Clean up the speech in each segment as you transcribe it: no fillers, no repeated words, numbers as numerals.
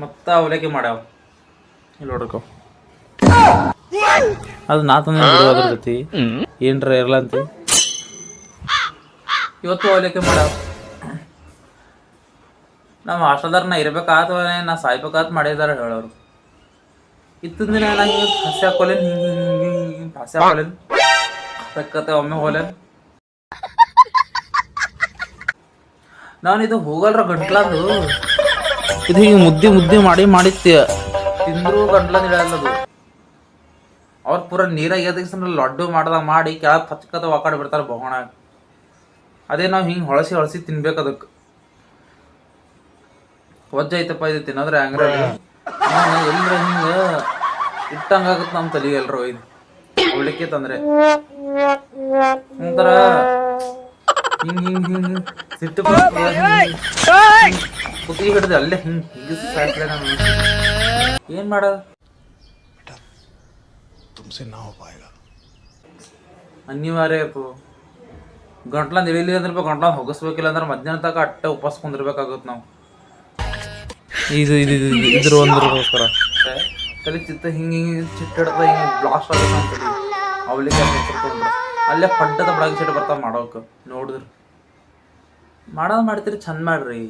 ಮತ್ತ ಅವಲಕ್ಕಿ ಮಾಡ್ಯಾವ ಇಲ್ಲಿ ನೋಡ್ಕೊ ಅದು ನಾ ತಂದ ಅದ್ರ ಜೊತೆ ಏನ್ರ ಇರಲ್ಲ ಅಂತ ಇವತ್ತು ಅವಲಕ್ಕಿ ಮಾಡ್ಯಾವ. ನಮ್ಮ ಹಾಸ್ಟೆಲ್ದಾರ ನಾ ಇರ್ಬೇಕಾತವ ನಾ ಸಾಯ್ಬೇಕಾತ್ ಮಾಡಿದಾರ ಹೇಳೋರು. ಇತ್ತಿನ ದಿನ ನಾ ಹಿಂಗೆ ಹಸಿ ಹಾಕೋಲೇನ್ ಹಿಂಗೆ ಹಸಿ ಹಾಕೋಲೇನ್ ಬೆಕ್ಕತ್ತೆ ಒಮ್ಮೆ ಹೋಲೇನ್ ನಾನು ಇದು ಹೋಗಲ್ರ ಗಂಟ್ಲಂದು ಇದು ಹಿಂಗೆ ಮುದ್ದೆ ಮುದ್ದೆ ಮಾಡಿ ಮಾಡಿತ್ಯ ತಿಂದ್ರು ಗಂಟ್ಲಂದು ಇಡಲ್ಲದು. ಅವ್ರು ಪೂರ ನೀರಾಗ ಎದಗಿಸ ಲಡ್ಡು ಮಾಡ್ದಾಗ ಮಾಡಿ ಕೆಳಗೆ ಹಚ್ಕತ ಒಕಾಡಿ ಬಿಡ್ತಾರೆ ಬಹುಣಾಗ. ಅದೇ ನಾವು ಹಿಂಗೆ ಹೊಳಸಿ ಹೊಳಸಿ ತಿನ್ಬೇಕು ಅದಕ್ಕೆ ವಜ್ಜ ಐತಪ್ಪ ಇದು ತಿನ್ನೋದ್ರೆ ಹಂಗ್ರಲ್ಲಿ ಎಲ್ಲರ ಹಿಂಗೆ ಇಟ್ಟಂಗಾಗತ್ತೆ ನಮ್ಮ ತಲೆಗೆ ಎಲ್ರು ಇದು ಅವಲಕ್ಕಿ ತಂದ್ರೆ ಒಂಥರ ಹಿಂಗೆ ಹಿಂಗೆ ಹಿಂಗೆ ಸಿಟ್ಟು ಕುತ್ತಿಗೆ ಹಿಡಿದು ಅಲ್ಲೇ ಹಿಂಗೆ ಹಿಗಿಸಿ ಸಾಯ್ತಲೆ ನಾನು. ಏನು ಮಾಡೋದು ಅನಿವಾರ್ಯ ಇರ್ತದೆ. ಗಂಟ್ಲಂದು ಇಳಿಲಿ ಅಂದ್ರೆ ಗಂಟ್ಲಂದು ಹೊಗಸ್ಬೇಕಿಲ್ಲ ಅಂದ್ರೆ ಮಧ್ಯಾಹ್ನ ತನಕ ಅಟ್ಟೆ ಉಪವಾಸ ಕುಂದಿರ್ಬೇಕಾಗುತ್ತೆ ನಾವು. ಇದು ಇದು ಇದ್ರ ಒಂದ್ರಗೋಸ್ಕರ ತಲೆ ಚಿತ್ತ ಹಿಂಗೆ ಹಿಂಗೆ ಚಿಟ್ಟಿಡ್ದ ಹಿಂಗೆ ಬ್ಲಾಸ್ಟ್ ಆಗುತ್ತೆ ಅಂತೇಳಿ ಅವಲಿಕ್ಕೆ ಹೆಸರು ತೊಗೊಂಡ್ರೆ ಅಲ್ಲೇ ಪಡ್ಡದ ಬಡಾಗಿ ಸಿಟ್ಟು ಬರ್ತಾವೆ ಮಾಡೋಕೆ ನೋಡಿದ್ರು. ಮಾಡೋದು ಮಾಡ್ತೀರಿ ಚಂದ ಮಾಡ್ರಿ.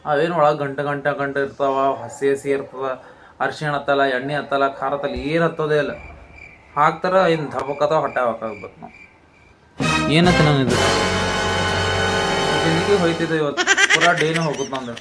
ಅವೇನು ಒಳಗೆ ಗಂಟೆ ಇರ್ತಾವ, ಹಸಿ ಹಸಿ ಇರ್ತದ, ಅರಿಶಿಣ ಹತ್ತಲ್ಲ, ಎಣ್ಣೆ ಹತ್ತಲ್ಲ, ಖಾರ ಹತ್ತಲ್ಲ, ಏನು ಹತ್ತೋದೇ ಇಲ್ಲ. ಹಾಕ್ತಾರ ಇನ್ನು ಧಬಕ್ಕತ್ತವ ಹೊಟ್ಟೆ ಹಾಕಾಗ್ಬೇಕು ನಾವು. ಏನತ್ತ ನಾವು ಇದು ಜಿಂದಗಿ ಹೋಯ್ತಿದ್ದೆ ಇವತ್ತು ಪೂರಾ ಡೇನೇ ಹೋಗುತ್ತೆ ನಂದು.